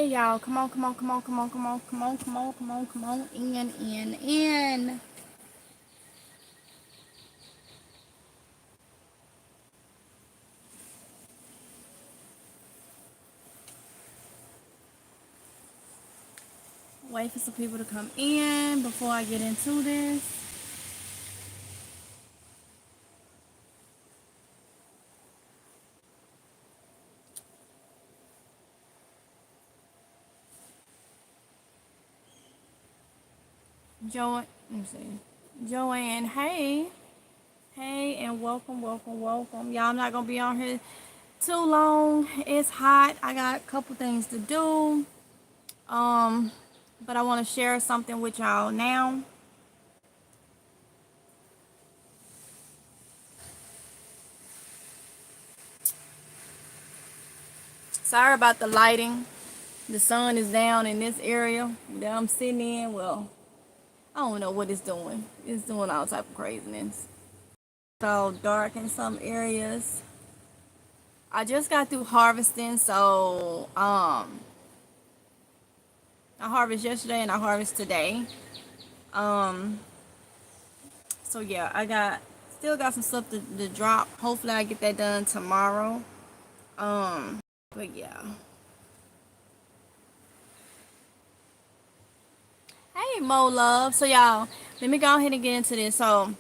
y'all. Come on, come on, come on, come on, come on, come on, come on, come on, come on. In. Wait for some people to come in before I get into this. Let me see. Joanne, hey. Hey, and welcome. Y'all, I'm not going to be on here too long. It's hot. I got a couple things to do. But I want to share something with y'all now. Sorry about the lighting. The sun is down in this area that I'm sitting in. Well, I don't know what it's doing. It's doing all type of craziness. It's all dark in some areas. I just got through harvesting, so I harvested yesterday and I harvest today. So yeah, still got some stuff to drop. Hopefully I get that done tomorrow. But yeah. Hey, Mo Love. So y'all, let me go ahead and get into this. So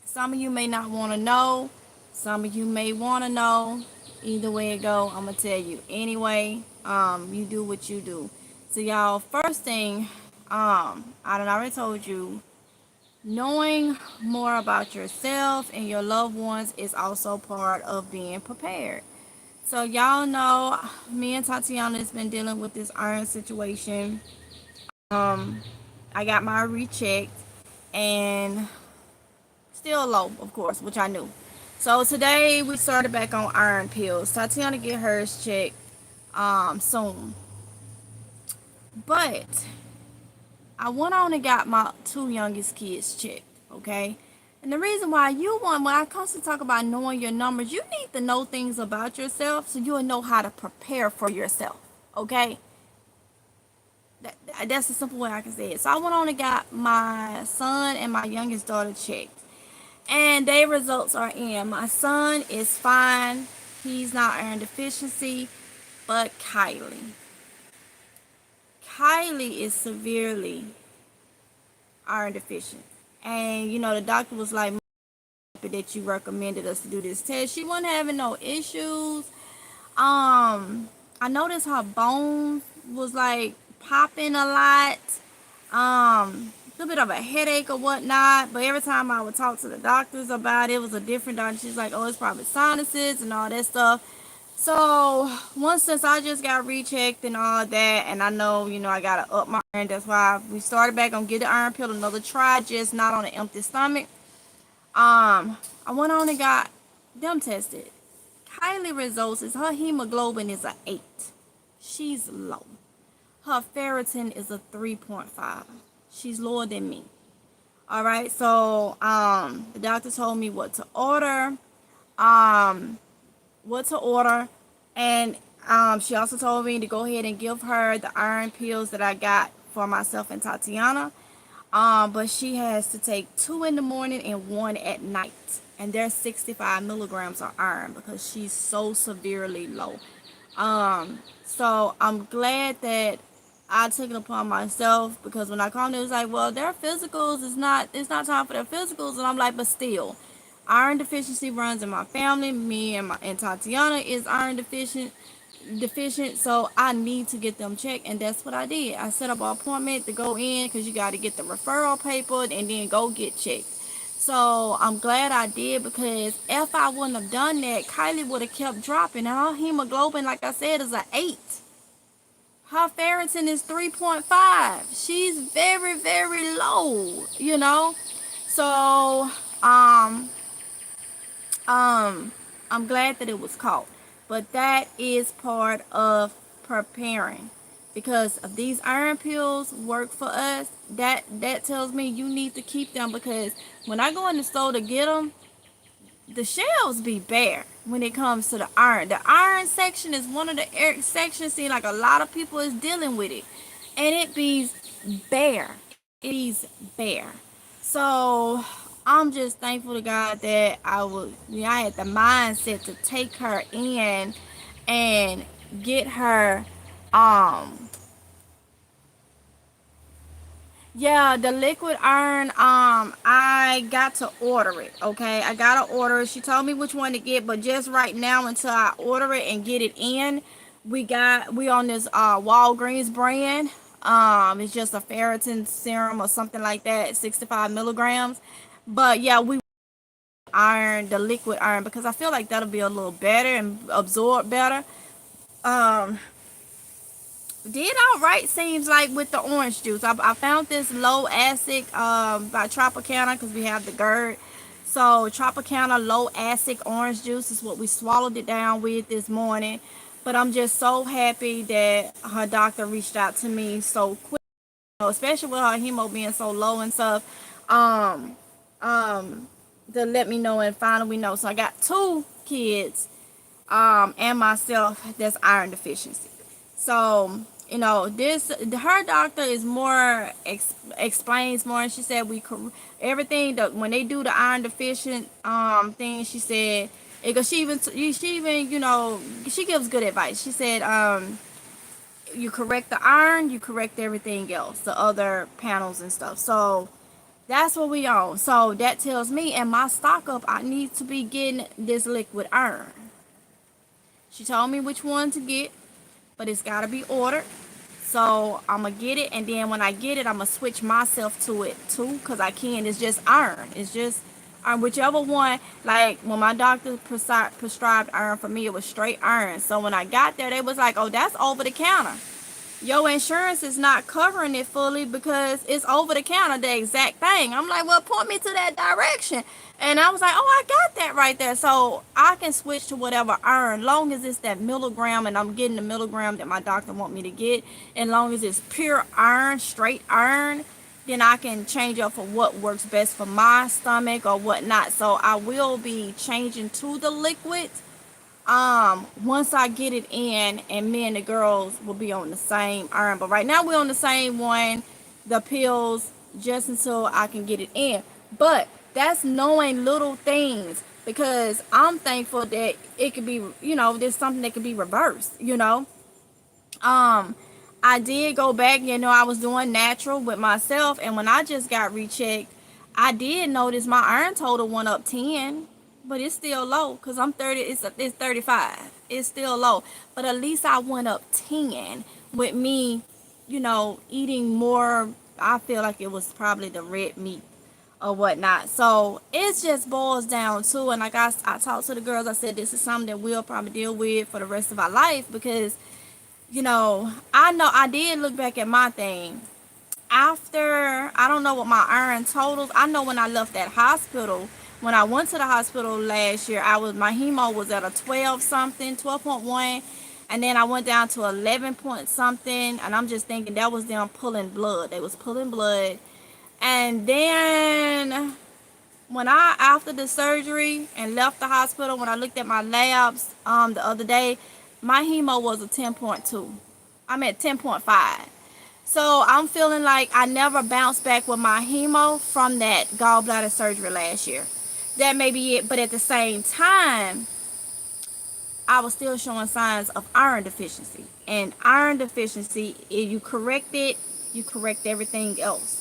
some of you may not want to know. Some of you may want to know. Either way it go, I'm going to tell you. Anyway, you do what you do. So y'all, first thing, I done already told you, knowing more about yourself and your loved ones is also part of being prepared. So y'all know, me and Tatiana has been dealing with this iron situation. I got my rechecked and still low, of course, which I knew. So today we started back on iron pills. Tatiana get hers checked soon. But I went on and got my two youngest kids checked, okay? And the reason why when I constantly talk about knowing your numbers, you need to know things about yourself so you'll know how to prepare for yourself, okay? That's the simple way I can say it. So I went on and got my son and my youngest daughter checked. And their results are in. My son is fine. He's not iron deficiency. But Kylie is severely iron deficient. And, you know, the doctor was like, that you recommended us to do this test. She wasn't having no issues. I noticed her bones was like popping a lot. A little bit of a headache or whatnot, but every time I would talk to the doctors about it, it was a different doctor. She's like, oh, it's probably sinuses and all that stuff. So since I just got rechecked and all that, and I know, you know, I gotta up my iron. That's why we started back on get the iron pill another try, just not on an empty stomach. I went on and got them tested. Kylie results is her hemoglobin is a 8. She's low. Her ferritin is a 3.5. She's lower than me. All right, so the doctor told me what to order, and she also told me to go ahead and give her the iron pills that I got for myself and Tatiana. But she has to take 2 in the morning and 1 at night, and there's 65 milligrams of iron because she's so severely low. So I'm glad that I took it upon myself, because when I called, it was like, well, their physicals it's not time for their physicals, and I'm like, but still, iron deficiency runs in my family. Me and Tatiana is iron deficient, so I need to get them checked, and that's what I did. I set up an appointment to go in, because you got to get the referral paper and then go get checked. So I'm glad I did, because if I wouldn't have done that, Kylie would have kept dropping. Her hemoglobin, like I said, is an 8. Her ferritin is 3.5. She's very, very low, you know. So I'm glad that it was caught. But that is part of preparing, because if these iron pills work for us, that tells me you need to keep them, because when I go in the store to get them, the shelves be bare. when it comes to the iron. The iron section is one of the sections, see, like a lot of people is dealing with it. And it be bare. It is bare. So I'm just thankful to God that I had the mindset to take her in and get her um yeah, the liquid iron, I got to order it, okay? I gotta order it. She told me which one to get, but just right now until I order it and get it in, we on this Walgreens brand. It's just a ferritin serum or something like that, 65 milligrams. But yeah, we iron, the liquid iron, because I feel like that'll be a little better and absorb better. Um, did all right, seems like, with the orange juice. I found this low acid by Tropicana, because we have the GERD. So Tropicana low acid orange juice is what we swallowed it down with this morning. But I'm just so happy that her doctor reached out to me so quick, especially with her hemo being so low and stuff. Um, um, to let me know, and finally we know. So I got 2 kids and myself that's iron deficiency. So this, her doctor is more explains more, and she said everything that when they do the iron deficient thing, she said, because she even she gives good advice. She said you correct the iron, you correct everything else, the other panels and stuff. So that's what we on. So that tells me, and my stock up, I need to be getting this liquid iron. She told me which one to get, but it's got to be ordered. So I'm going to get it, and then when I get it, I'm going to switch myself to it too, because I can. It's just iron. It's just whichever one. Like when my doctor prescribed iron for me, it was straight iron. So when I got there, they was like, oh, that's over the counter. Your insurance is not covering it fully because it's over the counter, the exact thing. I'm like, well, point me to that direction. And I was like, oh, I got that right there. So I can switch to whatever iron, long as it's that milligram, and I'm getting the milligram that my doctor want me to get. And long as it's pure iron, straight iron, then I can change up for what works best for my stomach or whatnot. So I will be changing to the liquid once I get it in, and me and the girls will be on the same iron. But right now we're on the same one, the pills, just until I can get it in. But that's knowing little things, because I'm thankful that it could be, there's something that could be reversed. I did go back, I was doing natural with myself, and when I just got rechecked, I did notice my iron total went up 10, but it's still low, because I'm 30, it's 35. It's still low, but at least I went up 10 with me, eating more. I feel like it was probably the red meat or whatnot. So it just boils down to, and like I talked to the girls, I said this is something that we'll probably deal with for the rest of our life, because I know I did look back at my thing after, I don't know what my iron totals. I know when I left that hospital, when I went to the hospital last year, my hemo was at a 12 something, 12.1, and then I went down to 11 point something, and I'm just thinking that was them pulling blood. They was pulling blood. And then when after the surgery and left the hospital, when I looked at my labs the other day, my hemo was a 10.2. I'm at 10.5. So I'm feeling like I never bounced back with my hemo from that gallbladder surgery last year. That may be it, but at the same time, I was still showing signs of iron deficiency. And iron deficiency, if you correct it, you correct everything else.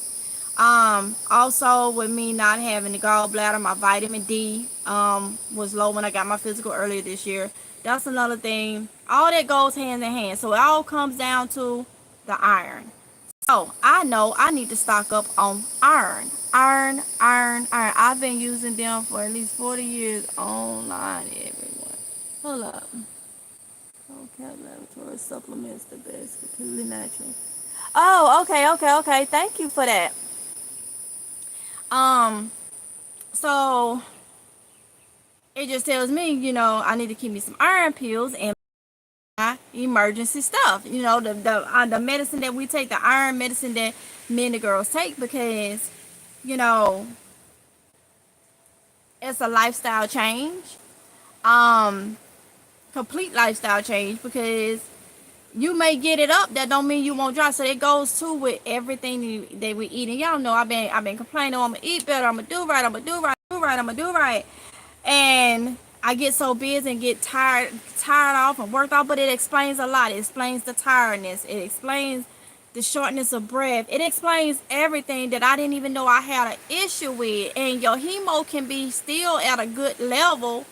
Also, with me not having the gallbladder, my vitamin D was low when I got my physical earlier this year. That's another thing. All that goes hand in hand. So it all comes down to the iron. So I know I need to stock up on iron. Iron. I've been using them for at least 40 years online, everyone. Hold up. Okay, laboratory supplements the best, completely natural. Oh, okay. Thank you for that. So it just tells me, I need to keep me some iron pills and my emergency stuff. The medicine that we take, the iron medicine that me and the girls take, because you know it's a lifestyle change. Um, complete lifestyle change, because you may get it up, that don't mean you won't drop. So it goes too with everything that we eat. And y'all know I've been complaining, oh, I'm gonna eat better, I'm gonna do right, I'm gonna do right, I'm gonna do right. And I get so busy and get tired off and worked off. But it explains a lot. It explains the tiredness. It explains the shortness of breath. It explains everything that I didn't even know I had an issue with. And your hemo can be still at a good level,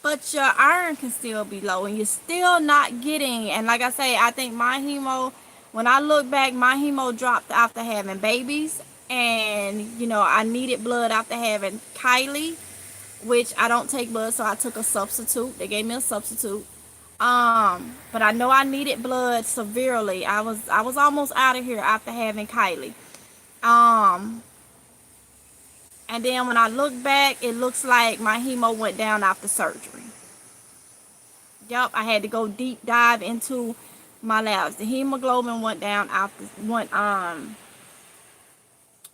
but your iron can still be low, and you're still not getting. And like I say, I think my hemo, when I look back, my hemo dropped after having babies. And I needed blood after having Kylie, which I don't take blood, so I took a substitute. They gave me a substitute. But I know I needed blood severely. I was almost out of here after having Kylie. Um, and then when I look back, it looks like my hemo went down after surgery. Yep, I had to go deep dive into my labs. The hemoglobin went down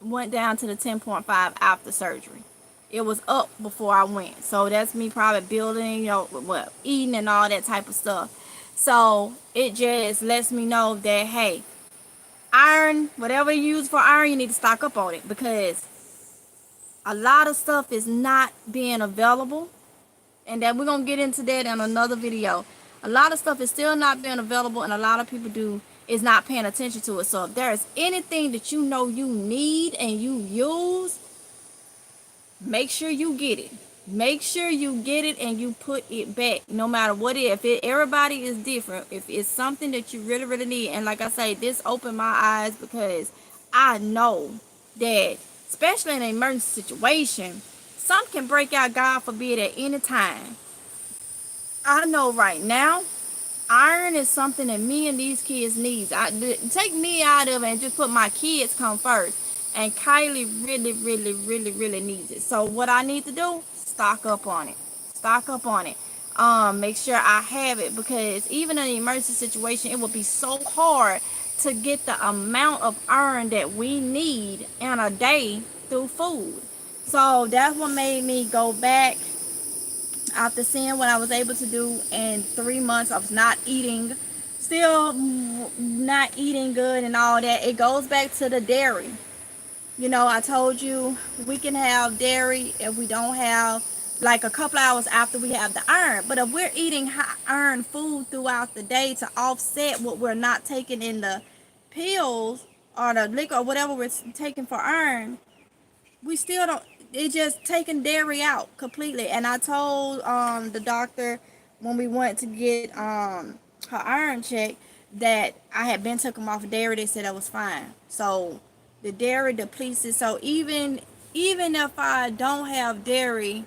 went down to the 10.5 after surgery. It was up before I went. So that's me probably building, eating and all that type of stuff. So it just lets me know that, hey, iron, whatever you use for iron, you need to stock up on it, because a lot of stuff is not being available. And that we're going to get into that in another video. A lot of stuff is still not being available, and a lot of people is not paying attention to it. So if there's anything that you know you need and you use, make sure you get it. Make sure you get it and you put it back, no matter what it is. Everybody is different. If it's something that you really, really need, and like I say, this opened my eyes, because I know that, especially in an emergency situation, something can break out, God forbid, at any time. I know right now, iron is something that me and these kids need. Take me out of it and just put my kids come first. And Kylie really, really, really, really needs it. So what I need to do, stock up on it. Stock up on it. Make sure I have it, because even in an emergency situation, it will be so hard to get the amount of iron that we need in a day through food. So that's what made me go back after seeing what I was able to do in 3 months of not eating, still not eating good and all that. It goes back to the dairy. I told you we can have dairy if we don't have, like, a couple hours after we have the iron. But if we're eating high iron food throughout the day to offset what we're not taking in the pills or the liquor or whatever we're taking for iron, we still don't. It's just taking dairy out completely. And I told the doctor when we went to get her iron check that I had been took them off of dairy. They said that was fine. So the dairy depletes it. So even if I don't have dairy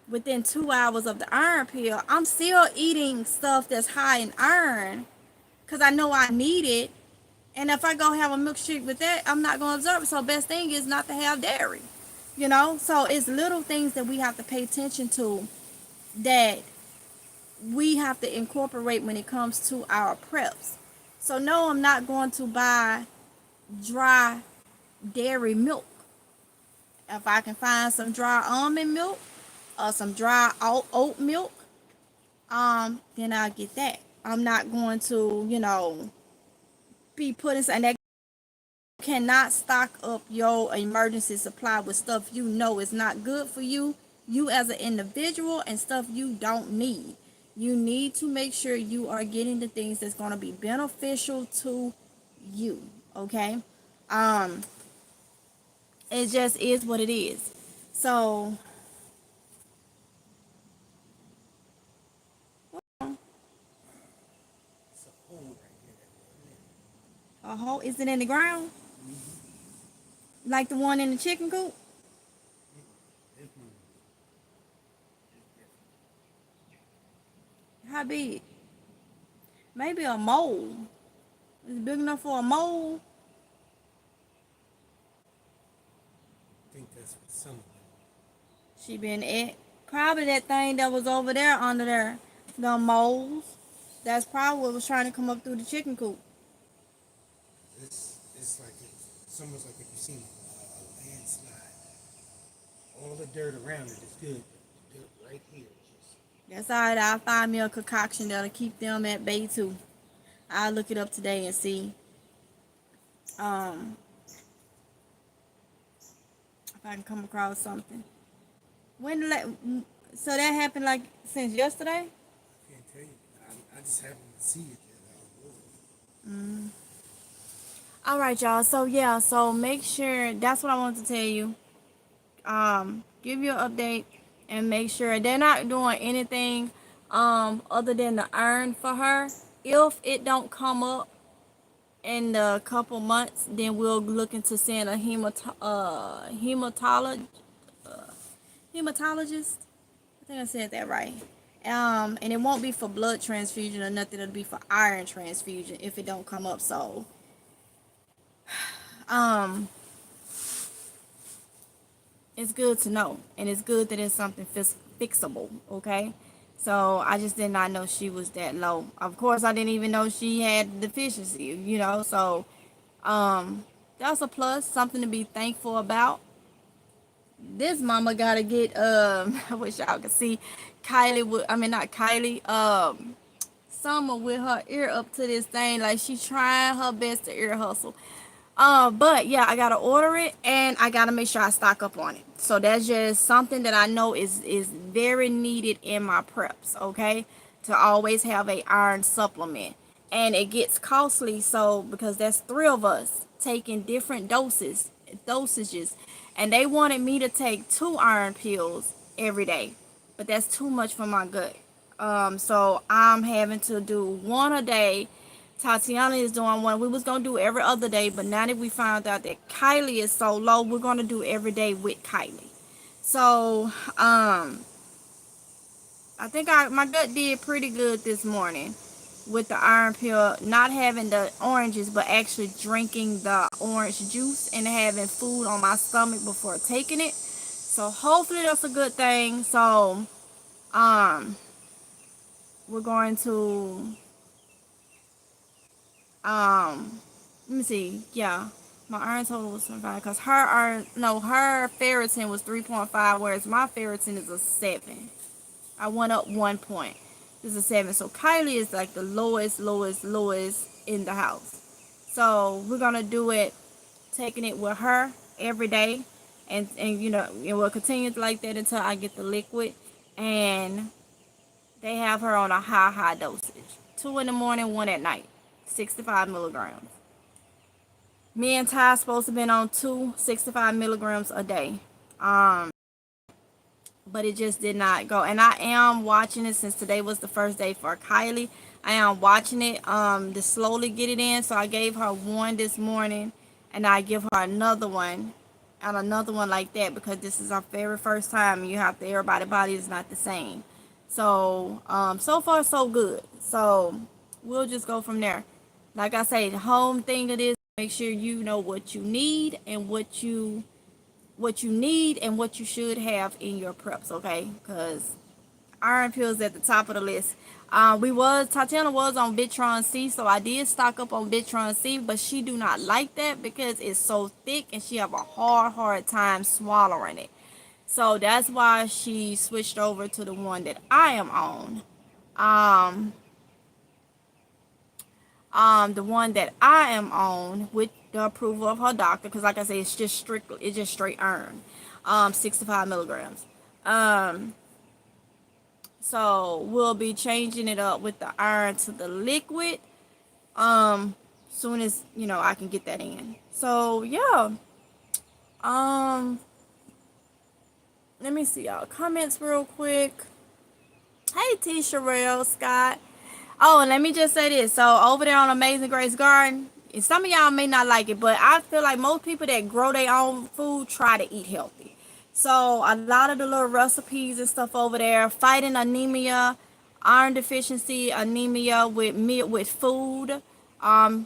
within 2 hours of the iron pill, I'm still eating stuff that's high in iron, because I know I need it. And if I go have a milkshake with that, I'm not going to absorb it. So best thing is not to have dairy. So it's little things that we have to pay attention to, that we have to incorporate when it comes to our preps. So no, I'm not going to buy dry dairy milk. If I can find some dry almond milk or some dry oat milk, then I'll get that. I'm not going to, be putting, and that cannot stock up your emergency supply with stuff is not good for you as an individual, and stuff you don't need. You need to make sure you are getting the things that's going to be beneficial to you. Okay. It just is what it is. So a hole, is it in the ground like the one in the chicken coop? How big? Maybe a mole. Is it big enough for a mole? I think that's what some of them. She been at probably that thing that was over there under there. The moles. That's probably what was trying to come up through the chicken coop. It's like it's almost like if you seen a landslide. All the dirt around it is good, but the dirt right here is just That's all right. I'll find me a concoction that'll keep them at bay too. I'll look it up today and see um, if I can come across something. When so that happened like since yesterday? I can't tell you. I just happened to see it that All right, y'all. So yeah, so make sure that's what I wanted to tell you. Give you an update and make sure they're not doing anything other than the iron for her. If it don't come up in a couple months, then we'll look into seeing a hematologist. I think I said that right. And it won't be for blood transfusion or nothing. It'll be for iron transfusion if it don't come up. So, um, it's good to know, and it's good that it's something fixable. Okay. So I just did not know she was that low. Of course, I didn't even know she had deficiency. So that's a plus, something to be thankful about. This mama gotta get I wish y'all could see Kylie with, I mean not Kylie, Summer with her ear up to this thing like she trying her best to ear hustle. But yeah, I gotta order it and I gotta make sure I stock up on it. So that's just something that I know is very needed in my preps, okay? To always have a iron supplement. And it gets costly, so because that's three of us taking different dosages, and they wanted me to take 2 iron pills every day, but that's too much for my gut. So I'm having to do one a day. Tatiana is doing one. We was gonna do every other day, but now that we found out that Kylie is so low, we're gonna do every day with Kylie. So I think my gut did pretty good this morning with the iron pill, not having the oranges, but actually drinking the orange juice and having food on my stomach before taking it. So hopefully that's a good thing. So um, we're going to let me see. Yeah, my iron total was 5 because her ferritin was 3.5, whereas my ferritin is a 7. I went up 1 point. This is a 7. So Kylie is like the lowest in the house. So we're gonna do it, taking it with her every day, and and we'll continue like that until I get the liquid. And they have her on a high dosage. 2 in the morning, 1 at night. 65 milligrams. Me and Ty supposed to been on 65 milligrams a day. But it just did not go. And I am watching it since today was the first day for Kylie. I am watching it to slowly get it in. So I gave her one this morning, and I give her another one and another one like that because this is our very first time. You have to, everybody's body is not the same. So so far so good. So we'll just go from there. Like I say, the home thing of this, make sure you know what you need and what you need and what you should have in your preps, okay? Because iron pills at the top of the list. Tatiana was on Bitron C, so I did stock up on Bitron C, but she do not like that because it's so thick and she have a hard time swallowing it. So that's why she switched over to the one that I am on. The one that I am on with the approval of her doctor, because like I said, it's just straight iron, 65 milligrams. So we'll be changing it up with the iron to the liquid, soon as I can get that in. So yeah, let me see y'all comments real quick. Hey T Sherelle Scott. Oh, and let me just say this. So over there on Amazing Grace Garden, and some of y'all may not like it, but I feel like most people that grow their own food try to eat healthy. So a lot of the little recipes and stuff over there, fighting anemia, iron deficiency, anemia with food. A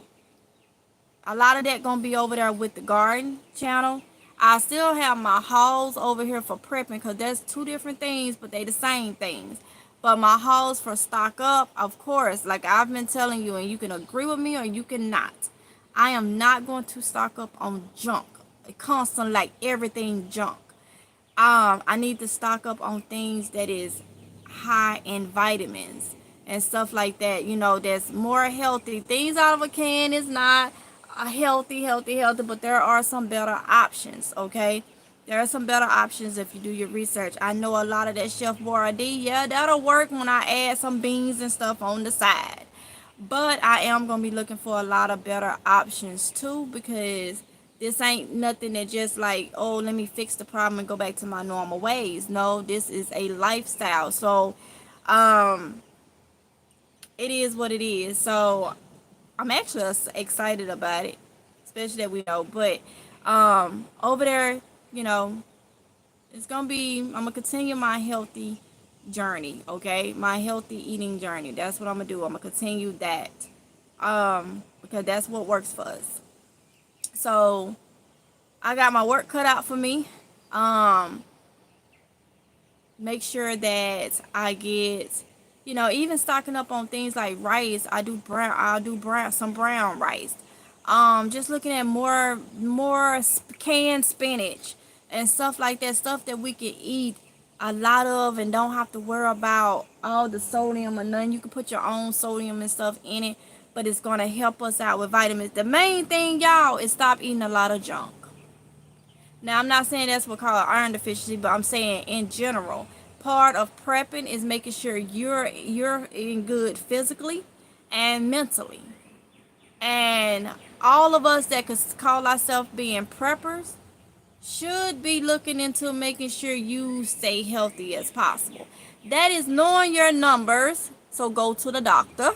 lot of that gonna be over there with the garden channel. I still have my hauls over here for prepping because there's two different things, but they the same things. But my hauls for stock up, of course, like I've been telling you, and you can agree with me or you cannot. I am not going to stock up on junk. Constant, like everything junk. I need to stock up on things that is high in vitamins and stuff like that, that's more healthy. Things out of a can is not healthy, but there are some better options, okay? There are some better options if you do your research. I know a lot of that Chef Boyardee, yeah, that'll work when I add some beans and stuff on the side. But I am going to be looking for a lot of better options too, because this ain't nothing that just like, oh, let me fix the problem and go back to my normal ways. No, this is a lifestyle. So, um, it is what it is. So, I'm actually excited about it, especially that we know. But, over there, you know, it's gonna be, I'm gonna continue my healthy journey, okay? My healthy eating journey. That's what I'm gonna do. I'm gonna continue that. Because that's what works for us. So I got my work cut out for me. Um, Make sure that I get, even stocking up on things like rice. I'll do some brown rice. Just looking at more canned spinach and stuff like that, stuff that we can eat a lot of and don't have to worry about all the sodium or nothing. You can put your own sodium and stuff in it, but it's gonna help us out with vitamins. The main thing, y'all, is stop eating a lot of junk. Now, I'm not saying that's what called iron deficiency, but I'm saying in general, part of prepping is making sure you're in good physically and mentally. And all of us that could call ourselves being preppers should be looking into making sure you stay healthy as possible. That is knowing your numbers. So go to the doctor.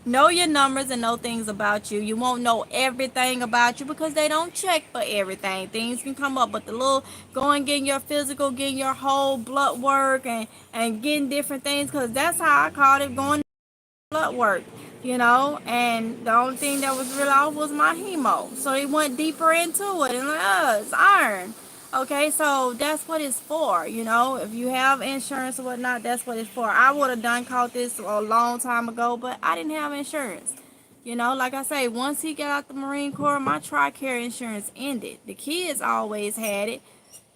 Know your numbers and know things about you. You won't know everything about you because they don't check for everything. Things can come up, but the little going, getting your physical, getting your whole blood work and getting different things, because that's how I called it, going blood work, and the only thing that was real off was my hemo. So they went deeper into it and like, it's iron. Okay, so that's what it's for, If you have insurance or whatnot, that's what it's for. I would have done caught this a long time ago, but I didn't have insurance. Like I say, once he got out the Marine Corps, my TRICARE insurance ended. The kids always had it,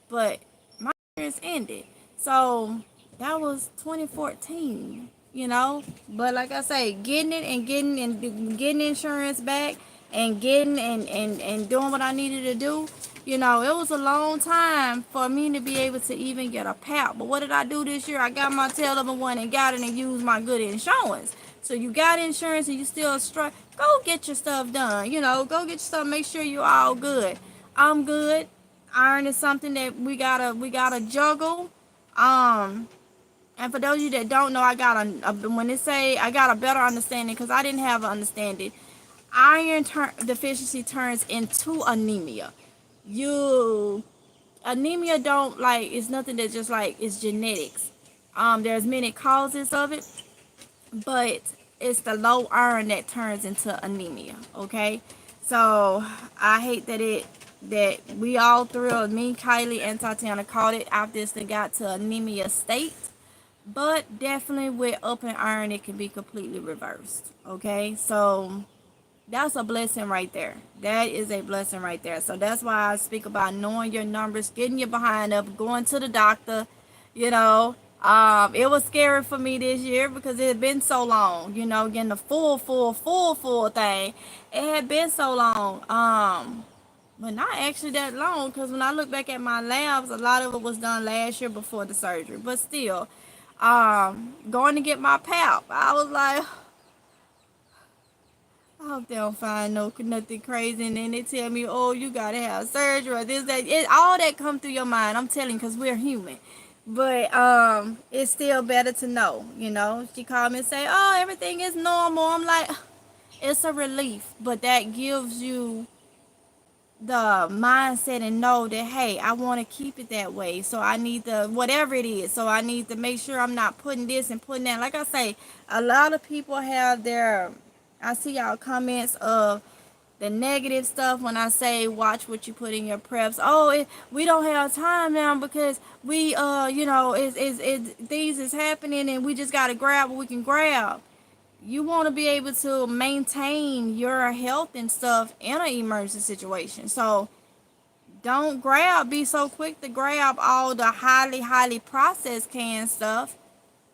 but my insurance ended. So that was 2014, But like I say, getting insurance back and getting and doing what I needed to do, it was a long time for me to be able to even get a PAP. But what did I do this year? I got my tail up and went and got it and used my good insurance. So you got insurance and you still struck, go get your stuff done. Go get your stuff, make sure you're all good. I'm good. Iron is something that we gotta juggle. Um, and for those of you that don't know, I got when they say I got a better understanding, because I didn't have an understanding. Iron deficiency turns into anemia. You Anemia don't like, it's nothing that just like it's genetics. There's many causes of it, but it's the low iron that turns into anemia. Okay, so I hate that we all three, me, Kylie, and Tatiana, caught it after this and got to anemia state. But definitely with up in iron, it can be completely reversed. Okay, so that's a blessing right there. That is a blessing right there. So that's why I speak about knowing your numbers, getting your behind up, going to the doctor. You know, it was scary for me this year because it had been so long. Getting the full thing. It had been so long. But not actually that long, because when I look back at my labs, a lot of it was done last year before the surgery. But still, going to get my PAP, I was like, I hope they don't find nothing crazy, and then they tell me, oh, you gotta have surgery or this, that. All that come through your mind. I'm telling you, because we're human. But it's still better to know. She called me and say, oh, everything is normal. I'm like, it's a relief, but that gives you the mindset and know that, hey, I want to keep it that way, so I need to, whatever it is, so I need to make sure I'm not putting this and putting that. Like I say, a lot of people have I see y'all comments of the negative stuff when I say watch what you put in your preps. Oh, we don't have time now because we things is happening and we just got to grab what we can grab. You want to be able to maintain your health and stuff in an emergency situation. So don't be so quick to grab all the highly processed canned stuff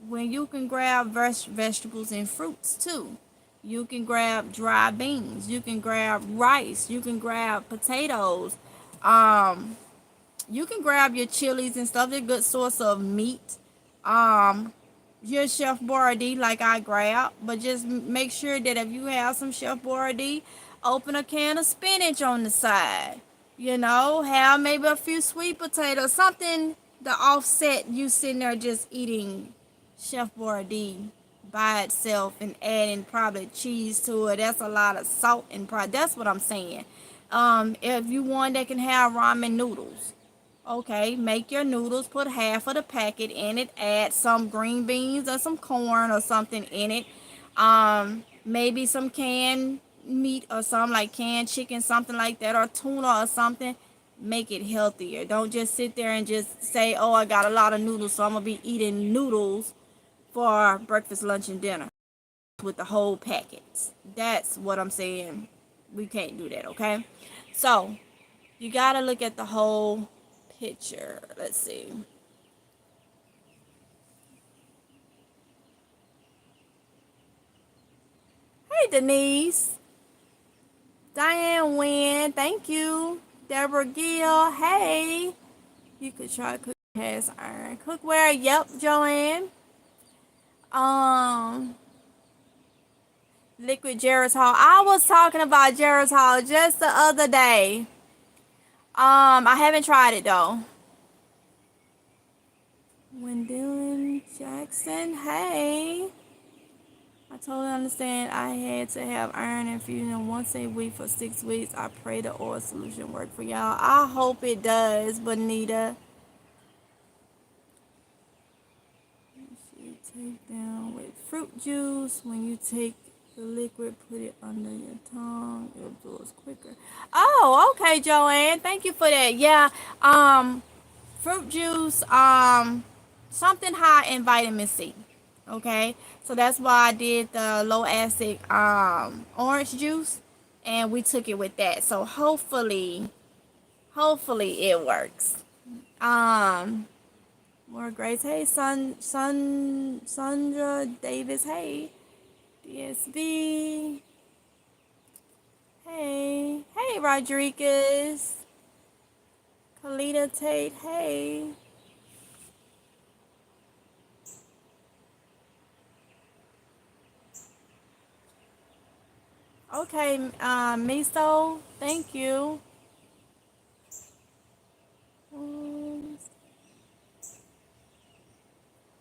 when you can grab vegetables and fruits too. You can grab dry beans. You can grab rice. You can grab potatoes. Um, you can grab your chilies and stuff. They're a good source of meat. Um, your Chef Boyardee like I grab, but just make sure that if you have some Chef Boyardee, open a can of spinach on the side. You know, have maybe a few sweet potatoes, something to offset you sitting there just eating Chef Boyardee by itself and adding probably cheese to it. That's a lot of salt and pride. That's what I'm saying. If you want that can have ramen noodles, okay, make your noodles, put half of the packet in it, add some green beans or some corn or something in it. Maybe some canned meat or something like canned chicken, something like that, or tuna or something. Make it healthier. Don't just sit there and just say, oh, I got a lot of noodles, so I'm going to be eating noodles for breakfast, lunch, and dinner with the whole packets. That's what I'm saying. We can't do that, okay? So, you got to look at the whole picture. Let's see. Hey, Denise. Diane Wynn. Thank you. Deborah Gill. Hey. You could try cooking cast iron. Cookware. Yep, Joanne. Um, Liquid Geritol. I was talking about Geritol just the other day. I haven't tried it though. Wendylan Jackson. Hey. I totally understand. I had to have iron infusion once a week for 6 weeks. I pray the oil solution work for y'all. I hope it does, Bonita. You take down with fruit juice. When you take the liquid, put it under your tongue. It absorbs quicker. Oh, okay, Joanne. Thank you for that. Yeah. Fruit juice. Something high in vitamin C. Okay, so that's why I did the low acid orange juice, and we took it with that. So hopefully it works. um More grace. Hey, Sandra Davis. Hey, DSB. Hey, Rodriguez. Kalita Tate. Hey. Okay, Miso, thank you. Um,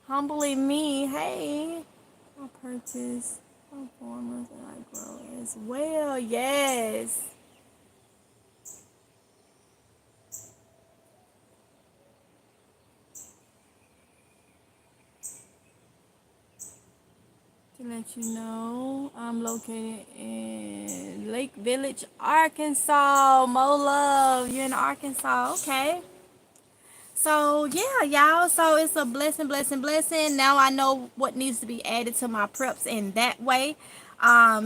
Humbly me, hey. I purchase performers and I grow as well. Yes. To let you know, I'm located in Lake Village, Arkansas. Mo love, you're in Arkansas. Okay. So yeah, y'all. So it's a blessing, blessing, blessing. Now I know what needs to be added to my preps in that way.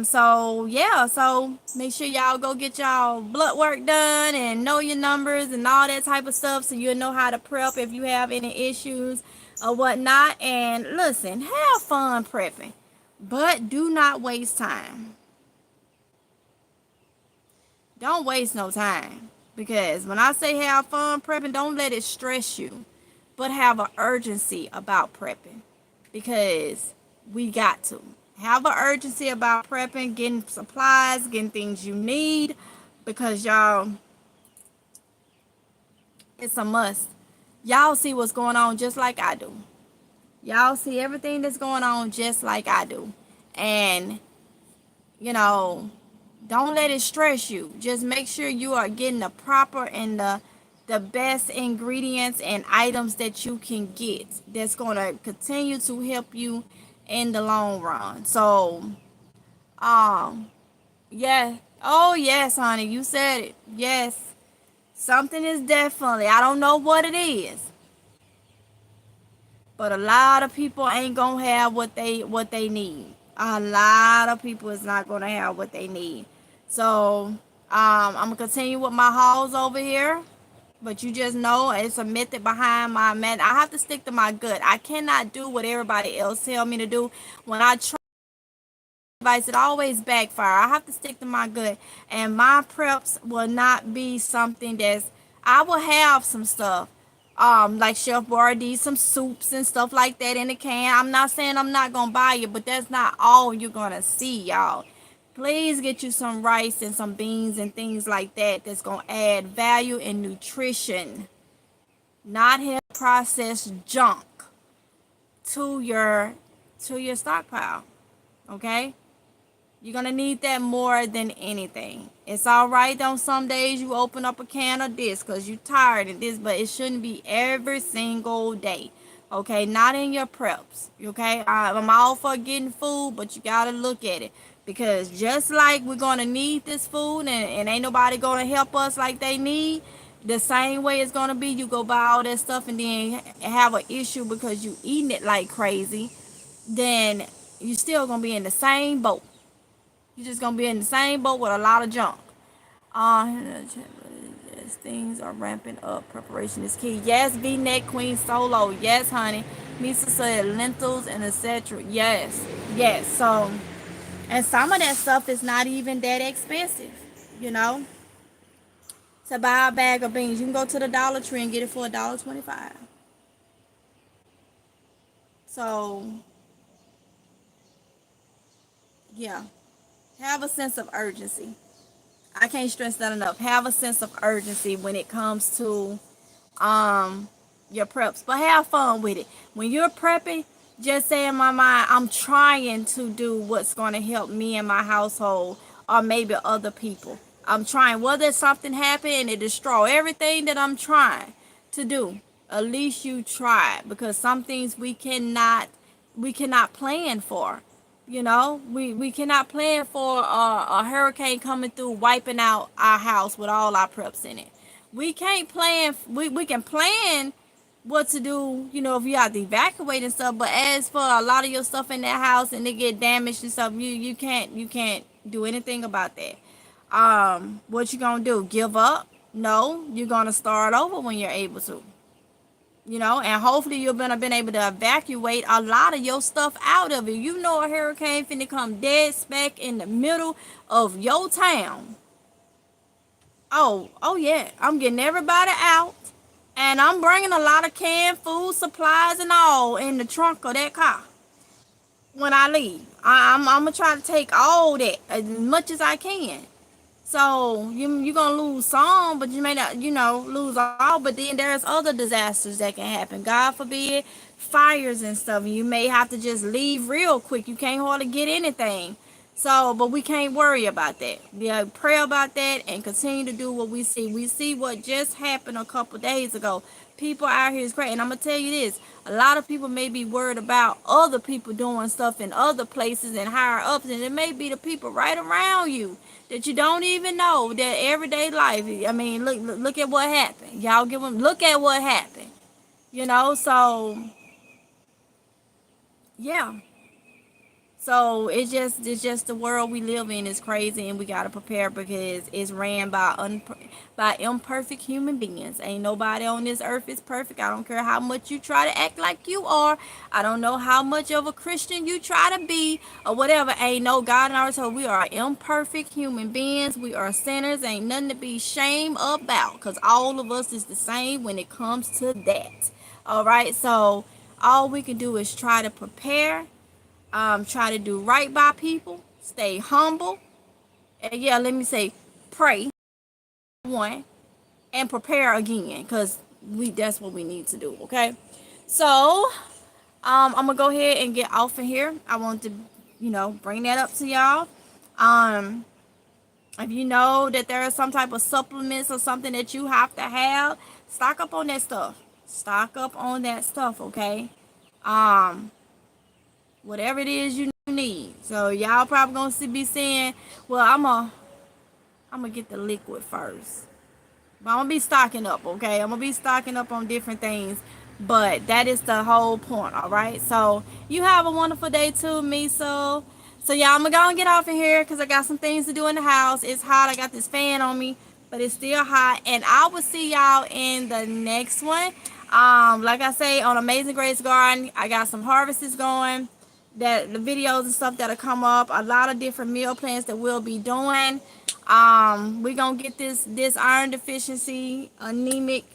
So yeah, so make sure y'all go get y'all blood work done and know your numbers and all that type of stuff so you'll know how to prep if you have any issues or whatnot. And listen, have fun prepping, but do not waste time. Don't waste no time. Because when I say have fun prepping, don't let it stress you. But have an urgency about prepping. Because we got to. Have an urgency about prepping, getting supplies, getting things you need. Because y'all, it's a must. Y'all see what's going on just like I do. Y'all see everything that's going on just like I do. And, you know, don't let it stress you. Just make sure you are getting the proper and the best ingredients and items that you can get that's going to continue to help you in the long run. So, um, yeah. Oh, yes, honey. You said it. Yes. Something is definitely, I don't know what it is, but a lot of people ain't going to have what they need. A lot of people is not going to have what they need. So, I'm going to continue with my hauls over here. But you just know it's a method behind my man. I have to stick to my gut. I cannot do what everybody else tell me to do. When I try advice, it always backfire. I have to stick to my gut, and my preps will not be something that's. I will have some stuff, like Chef Boyardee, some soups and stuff like that in the can. I'm not saying I'm not gonna buy it, but that's not all you're gonna see, y'all. Please get you some rice and some beans and things like that. That's gonna add value and nutrition, not heavy processed junk to your stockpile. Okay. You're gonna need that more than anything. It's all right on some days you open up a can of this because you're tired of this, but it shouldn't be every single day. Okay, not in your preps. Okay, I'm all for getting food, but you gotta look at it because just like we're gonna need this food, and ain't nobody gonna help us like they need. The same way it's gonna be, you go buy all that stuff and then have an issue because you eating it like crazy. Then you still gonna be in the same boat. You're just gonna be in the same boat with a lot of junk. Yes, things are ramping up. Preparation is key. Yes, V-neck queen solo. Yes, honey. Misa said lentils and etc. Yes, yes. So, and some of that stuff is not even that expensive. You know, to buy a bag of beans, you can go to the Dollar Tree and get it for $1.25. So, yeah, have a sense of urgency. I can't stress that enough. Have a sense of urgency when it comes to um your preps, but have fun with it. When you're prepping, just say in my mind, I'm trying to do what's going to help me and my household, or maybe other people. I'm trying. Whether something happen and it destroy everything that I'm trying to do, at least you try, because some things we cannot plan for. We cannot plan for a hurricane coming through, wiping out our house with all our preps in it. We can't plan. We can plan what to do, if you have to evacuate and stuff. But as for a lot of your stuff in that house and it get damaged and stuff, you can't do anything about that. What you gonna do? Give up? No, you're gonna start over when you're able to. And hopefully you've been able to evacuate a lot of your stuff out of it. A hurricane finna come dead smack in the middle of your town. Oh yeah, I'm getting everybody out, and I'm bringing a lot of canned food, supplies, and all in the trunk of that car when I leave. I'm gonna try to take all that as much as I can. So you're gonna lose some, but you may not, lose all. But then there's other disasters that can happen. God forbid, fires and stuff. And you may have to just leave real quick. You can't hardly get anything. So, but we can't worry about that. Yeah, pray about that and continue to do what we see. We see what just happened a couple days ago. People out here is crazy. And I'm gonna tell you this: a lot of people may be worried about other people doing stuff in other places and higher ups, and it may be the people right around you that you don't even know, that everyday life. I mean, look at what happened. Y'all give them look at what happened. So yeah. So it's just the world we live in is crazy, and we gotta prepare because it's ran by imperfect human beings. Ain't nobody on this earth is perfect. I don't care how much you try to act like you are. I don't know how much of a Christian you try to be or whatever. Ain't no God in our soul. We are imperfect human beings. We are sinners. Ain't nothing to be ashamed about, because all of us is the same when it comes to that. All right. So all we can do is try to prepare, try to do right by people, stay humble, and yeah, let me say, pray one, and prepare again, because that's what we need to do. Okay, so I'm gonna go ahead and get off of here. I want to, bring that up to y'all. Um, if you know that there is some type of supplements or something that you have to have, stock up on that stuff. Stock up on that stuff. Okay. Um, whatever it is you need. So y'all probably gonna be saying, well, I'm gonna get the liquid first. But I'm gonna be stocking up, okay? I'm gonna be stocking up on different things. But that is the whole point, all right? So you have a wonderful day too, Miso. So y'all, I'm gonna go and get off of here because I got some things to do in the house. It's hot. I got this fan on me. but it's still hot. And I will see y'all in the next one. Like I say, on Amazing Grace Garden, I got some harvests going. That the videos and stuff that'll come up. A lot of different meal plans that we'll be doing. We're gonna get this iron deficiency, anemic.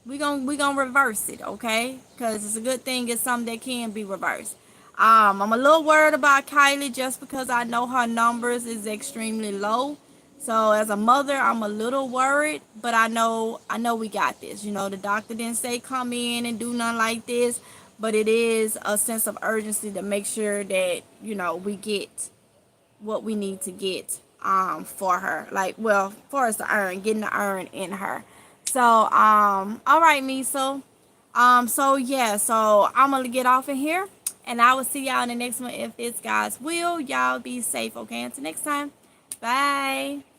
We gonna reverse it, okay? Because it's a good thing. It's something that can be reversed. I'm a little worried about Kylie just because I know her numbers is extremely low. So as a mother, I'm a little worried, but I know we got this. You know, the doctor didn't say come in and do nothing like this, but it is a sense of urgency to make sure that, we get what we need to get for her. Like, well, for us to earn, getting the earn in her. So, all right, Miso. So yeah, so I'm gonna get off in here, and I will see y'all in the next one if it's God's will. Y'all be safe, okay? Until next time. Bye.